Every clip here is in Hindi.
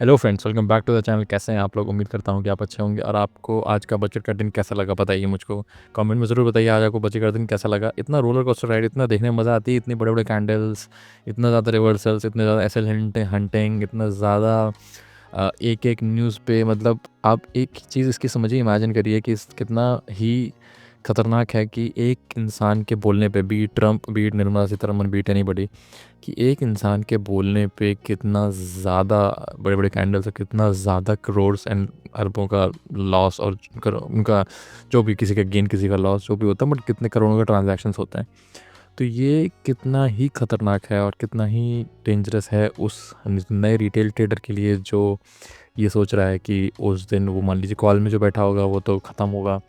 Hello friends, welcome back to the channel. कैसे हैं आप लोग? उम्मीद करता हूँ कि आप अच्छे होंगे। और आपको आज का बजट का दिन कैसा लगा बताइए मुझको कमेंट में ज़रूर बताइए। आज आपको बजट का दिन कैसा लगा? इतना रोलर कोस्टर राइड, इतना देखने में मज़ा आती है, इतने बड़े बड़े कैंडल्स, इतना ज़्यादा रिवर्सल्स, इतने ज़्यादा एस एल हंटिंग, इतना ज़्यादा एक एक न्यूज़ पे। मतलब आप एक चीज़ इसकी समझिए, इमेजिन करिए कि कितना ही खतरनाक है कि एक इंसान के बोलने पे, beat Trump, beat Nirmala Sitharaman, beat anybody, कि एक इंसान के बोलने पे कितना ज़्यादा बड़े बड़े कैंडल्स, कितना ज़्यादा करोड्स एंड अरबों का लॉस, और उनका जो भी, किसी का गेन किसी का लॉस, जो भी होता है, बट कितने करोड़ों के ट्रांजैक्शंस होते हैं। तो ये कितना ही खतरनाक है और कितना ही डेंजरस है उस नए रिटेल ट्रेडर के लिए, जो ये सोच रहा है कि उस दिन वो, मान लीजिए, कॉल में जो बैठा होगा वो तो ख़त्म होगा,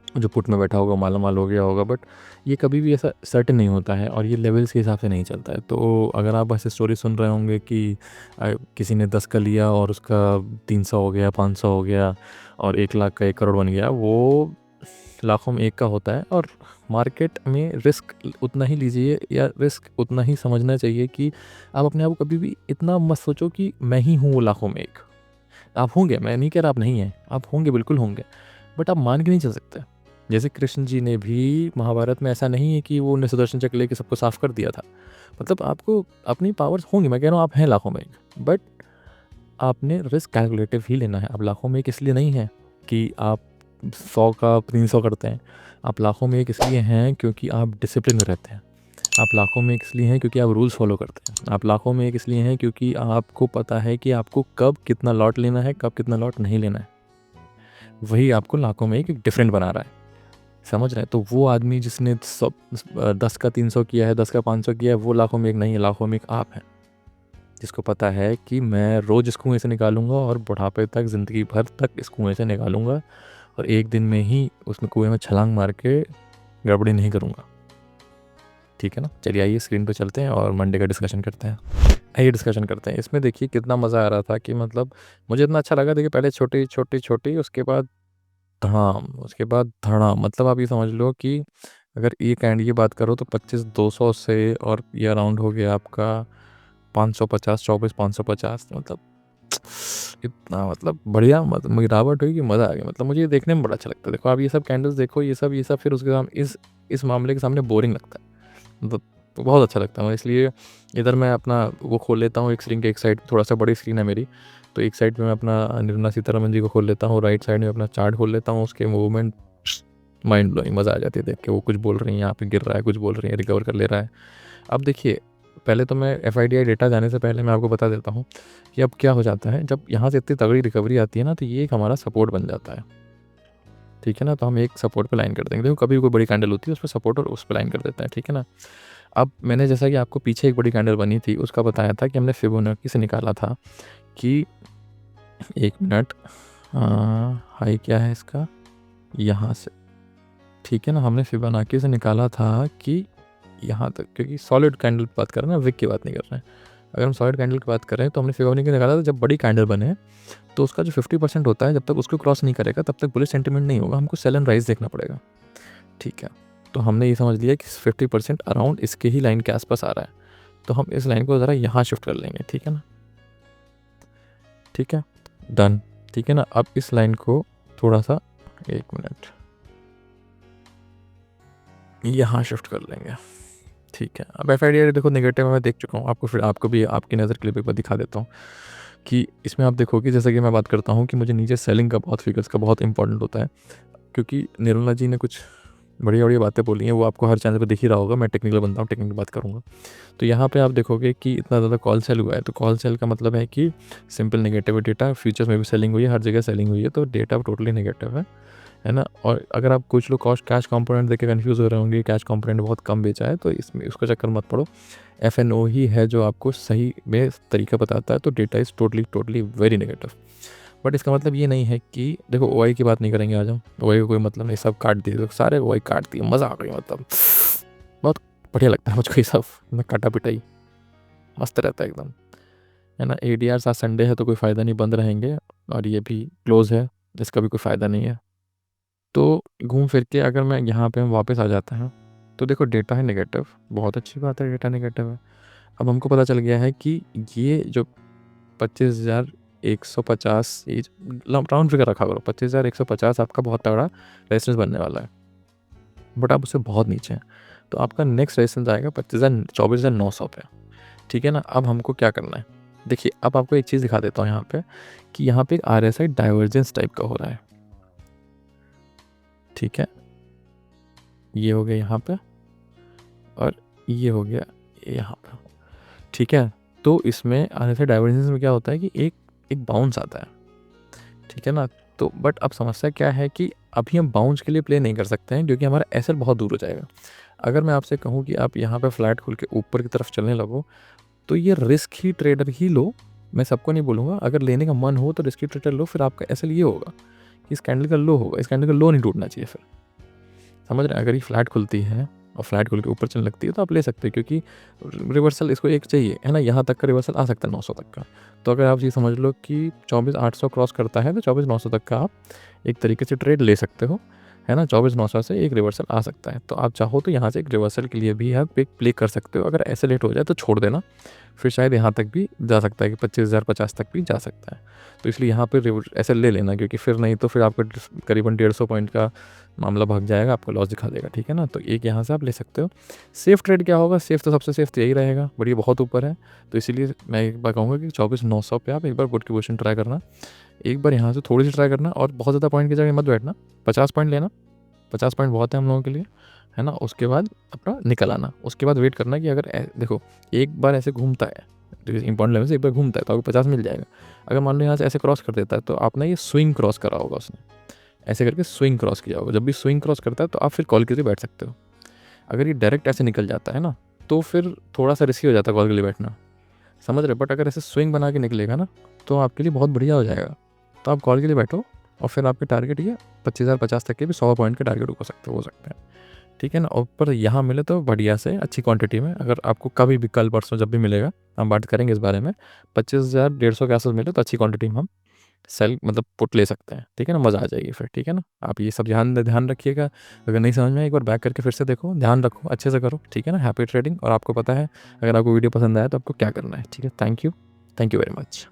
जो पुट में बैठा होगा माला माल हो गया होगा। बट ये कभी भी ऐसा सर्टेन नहीं होता है और ये लेवल्स के हिसाब से नहीं चलता है। तो अगर आप ऐसे स्टोरी सुन रहे होंगे कि किसी ने 10 का लिया और उसका 300 हो गया, 500 हो गया, और 1 लाख का 1 करोड़ बन गया, वो लाखों में एक का होता है। और मार्केट में रिस्क उतना ही लीजिए, या रिस्क उतना ही समझना चाहिए कि आप अपने आप को कभी भी इतना मत सोचो कि मैं ही हूँ वो लाखों में एक। आप होंगे, मैं नहीं कह रहा आप नहीं हैं, आप होंगे, बिल्कुल होंगे, बट आप मान के नहीं चल सकते। जैसे कृष्ण जी ने भी महाभारत में, ऐसा नहीं है कि वो उन्हें सुदर्शन चक्र लेके सबको साफ कर दिया था। मतलब आपको अपनी पावर्स होंगी, मैं कह रहा हूँ आप हैं लाखों में एक, बट आपने रिस्क कैलकुलेटिव ही लेना है। आप लाखों में एक इसलिए नहीं है कि आप 100 का 300 करते हैं। आप लाखों में एक इसलिए हैं क्योंकि आप डिसिप्लिन में रहते हैं। आप लाखों में एक इसलिए हैं क्योंकि आप रूल्स फॉलो करते हैं। आप लाखों में एक इसलिए हैं क्योंकि आपको पता है कि आपको कब कितना लॉट लेना है, कब कितना लॉट नहीं लेना है। वही आपको लाखों में एक डिफरेंट बना रहा है, समझ रहे हैं? तो वो आदमी जिसने सब 10 का 300 किया है, 10 का 500 किया है, वो लाखों में एक नहीं है। लाखों में एक आप हैं, जिसको पता है कि मैं रोज़ इस कुएँ से निकालूंगा और बुढ़ापे तक, ज़िंदगी भर तक इस कुएँ से निकालूंगा, और एक दिन में ही उसमें कुएँ में छलांग मार के गड़बड़ी नहीं करूँगा। ठीक है ना? चलिए आइए स्क्रीन पर चलते हैं और मंडे का डिस्कशन करते हैं। आइए डिस्कशन करते हैं। इसमें देखिए कितना मज़ा आ रहा था कि मतलब मुझे इतना अच्छा लगा। देखिए पहले छोटी छोटी छोटी, उसके बाद धड़ाम, उसके बाद धड़ाम। मतलब आप ये समझ लो कि अगर ये कैंड की बात करो तो 25,200 से, और ये अराउंड हो गया आपका 550, 24,550। मतलब इतना, मतलब बढ़िया, मतलब गिरावट हुई कि मज़ा आ गया। मतलब मुझे ये देखने में बड़ा अच्छा लगता है। देखो आप ये सब कैंडल्स देखो, ये सब फिर उसके सामने, इस मामले के सामने बोरिंग लगता है। मतलब बहुत अच्छा लगता है। इसलिए इधर मैं अपना वो खोल लेता हूँ एक स्क्रीन के, एक साइड थोड़ा सा बड़ी स्क्रीन है मेरी, तो एक साइड पे मैं अपना निर्मला सीतारमन जी को खोल लेता हूँ, राइट साइड में अपना चार्ट खोल लेता हूँ। उसके मूवमेंट माइंड ब्लोइंग, मज़ा आ जाती है देख के। वो कुछ बोल रही हैं, यहाँ पे गिर रहा है, कुछ बोल रही हैं, रिकवर कर ले रहा है। अब देखिए, पहले तो मैं FIDI डेटा जाने से पहले मैं आपको बता देता हूँ कि अब क्या हो जाता है। जब यहाँ से इतनी तगड़ी रिकवरी आती है ना, तो ये एक हमारा सपोर्ट बन जाता है। ठीक है ना? तो हम एक सपोर्ट पे लाइन कर देंगे। देखो कभी कोई बड़ी कैंडल होती है, उस पर सपोर्ट और उस पर लाइन कर देते हैं। ठीक है ना? अब मैंने, जैसा कि आपको पीछे एक बड़ी कैंडल बनी थी उसका बताया था कि हमने फिबोनाची से निकाला था कि 1 मिनट, हाई क्या है इसका, यहाँ से। ठीक है ना? हमने फिबोनाची से निकाला था कि यहाँ तक, क्योंकि सॉलिड कैंडल की बात कर रहे हैं, विक की बात नहीं कर रहे हैं। अगर हम सॉलिड कैंडल की बात करें तो हमने फिबोनाची निकाला था। जब बड़ी कैंडल बने तो उसका जो 50% होता है, जब तक उसको क्रॉस नहीं करेगा तब तक बुलिश सेंटिमेंट नहीं होगा, हमको सेल एंड राइज देखना पड़ेगा। ठीक है? तो हमने ये समझ लिया कि 50% अराउंड इसके ही लाइन के आसपास आ रहा है, तो हम इस लाइन को ज़रा यहाँ शिफ्ट कर लेंगे। ठीक है ना? ठीक है, डन। ठीक है ना? अब इस लाइन को थोड़ा सा, 1 मिनट, यहाँ शिफ्ट कर लेंगे। ठीक है, अब FIDI देखो नेगेटिव मैं देख चुका हूँ, आपको फिर आपको भी आपकी नज़र क्लिप एक बार दिखा देता हूँ कि इसमें आप देखोगे, जैसा कि मैं बात करता हूँ कि मुझे नीचे सेलिंग का बहुत, फिगर्स का बहुत इंपॉर्टेंट होता है, क्योंकि निर्मला जी ने कुछ बढ़िया बढ़िया बातें बोली हैं। वो आपको हर चैनल पे दिख ही रहा होगा। मैं टेक्निकल बंदा हूँ, टेक्निकल बात करूँगा। तो यहाँ पे आप देखोगे कि इतना ज़्यादा कॉल सेल हुआ है, तो कॉल सेल का मतलब है कि सिंपल नेगेटिव डेटा, फ्यूचर्स में भी सेलिंग हुई है, हर जगह सेलिंग हुई है, तो डेटा टोटली नेगेटिव है ना? और अगर आप कुछ लोग कैश कंपोनेंट देख के कन्फ्यूज़ हो रहे होंगे, कैश कंपोनेंट बहुत कम बेचा है, तो इसमें उसका चक्कर मत पड़ो। FNO ही है जो आपको सही में तरीका बताता है। तो data is totally totally very negative. But इसका मतलब ये नहीं है कि, देखो OI की बात नहीं करेंगे आज हम, OI का कोई मतलब नहीं, सब काट दिए, तो सारे OI काट दिए, मज़ा आ गई। मतलब बहुत बढ़िया लगता है मुझको ये सब, मैं काटा पिटाई मस्त रहता है एकदम, है ना? ADR आज संडे है तो कोई फ़ायदा नहीं, बंद रहेंगे, और ये भी क्लोज़ है, इसका भी कोई फ़ायदा नहीं है। तो घूम फिर के अगर मैं यहाँ पे हम वापस आ जाते हैं, तो देखो डेटा है नेगेटिव, बहुत अच्छी बात है, डेटा नेगेटिव है। अब हमको पता चल गया है कि ये जो 25,000 25,150 ये राउंड फिगर रखा करो, 25,150 आपका बहुत तगड़ा रेजिस्टेंस बनने वाला है, बट आप उससे बहुत नीचे हैं। तो आपका नेक्स्ट रेजिस्टेंस आएगा 24,900 पे, ठीक है ना। अब हमको क्या करना है, देखिए अब आपको एक चीज़ दिखा देता हूँ यहाँ पे कि यहाँ पे एक RSI डाइवर्जेंस टाइप का हो रहा है, ठीक है। ये हो गया यहाँ पे और ये हो गया यहाँ पे, ठीक है। तो इसमें RSI डाइवर्जेंस में क्या होता है कि एक बाउंस आता है, ठीक है ना। तो बट अब समस्या क्या है कि अभी हम बाउंस के लिए प्ले नहीं कर सकते हैं क्योंकि हमारा एसएल बहुत दूर हो जाएगा। अगर मैं आपसे कहूँ कि आप यहाँ पे फ्लैट खुल के ऊपर की तरफ चलने लगो तो ये रिस्क ही ट्रेडर ही लो, मैं सबको नहीं बोलूँगा। अगर लेने का मन हो तो रिस्की ट्रेडर लो, फिर आपका एसएल ये होगा कि इस कैंडल का लो होगा, इस कैंडल का लो नहीं टूटना चाहिए फिर, समझ रहे हैं। अगर ये फ्लैट खुलती है और फ्लैट खुल के ऊपर चलने लगती है तो आप ले सकते हैं क्योंकि रिवर्सल इसको एक चाहिए है ना, यहाँ तक का रिवर्सल आ सकता है 900 तक का। तो अगर आप ये समझ लो कि 24,800 क्रॉस करता है तो 24,900 तक का आप एक तरीके से ट्रेड ले सकते हो, है ना। 24,900 से एक रिवर्सल आ सकता है, तो आप चाहो तो यहाँ से एक रिवर्सल के लिए भी आप एक प्ले कर सकते हो। अगर ऐसे लेट हो जाए तो छोड़ देना, फिर शायद यहाँ तक भी जा सकता है कि 25,050 तक भी जा सकता है। तो इसलिए यहाँ पे ऐसे ले लेना, क्योंकि फिर नहीं तो फिर आपका करीबन 150 पॉइंट का मामला भाग जाएगा, आपको लॉस दिखा देगा, ठीक है ना। तो एक यहाँ से आप ले सकते हो। सेफ़ ट्रेड क्या होगा, सेफ़ तो सबसे सेफ़ तो यही रहेगा, बट ये बहुत ऊपर है। तो इसीलिए मैं एक बार कहूँगा कि 24,900 पे आप एक बार पुट की पोजीशन ट्राई करना, एक बार यहाँ से थोड़ी सी ट्राई करना, और बहुत ज़्यादा पॉइंट की जगह मत बैठना, 50 पॉइंट लेना, 50 पॉइंट बहुत है हम लोगों के लिए, है ना। उसके बाद अपना निकल आना, उसके बाद वेट करना कि अगर देखो एक बार ऐसे घूमता है इंपॉर्टेंट लेवल से, एक बार घूमता है तो आपको 50 मिल जाएगा। अगर मान लो यहाँ से ऐसे क्रॉस कर देता है तो आपने ये स्विंग क्रॉस करा होगा उसने, ऐसे करके स्विंग क्रॉस किया होगा। जब भी स्विंग क्रॉस करता है तो आप फिर कॉल के लिए बैठ सकते हो। अगर ये डायरेक्ट ऐसे निकल जाता है ना तो फिर थोड़ा सा रिस्की हो जाता है कॉल के लिए बैठना, समझ रहे। बट अगर ऐसे स्विंग बना के निकलेगा ना तो आपके लिए बहुत बढ़िया हो जाएगा। तो आप कॉल के लिए बैठो और फिर आपके टारगेट ये 25,050 तक के भी 100 पॉइंट के टारगेट हो सकते हैं, ठीक है ना। और पर यहाँ मिले तो बढ़िया से अच्छी क्वांटिटी में, अगर आपको कभी भी कल परसों जब भी मिलेगा हम बात करेंगे इस बारे में, 25,150 के आसपास मिले तो अच्छी क्वांटिटी में हम सेल मतलब पुट ले सकते हैं, ठीक है ना। मज़ा आ जाएगी फिर, ठीक है ना। आप ये सब ध्यान रखिएगा। अगर नहीं समझ में आए एक बार बैक करके फिर से देखो, ध्यान रखो, अच्छे से करो, ठीक है ना। Happy trading. और आपको पता है अगर आपको वीडियो पसंद आया तो आपको क्या करना है, ठीक है। Thank you very much.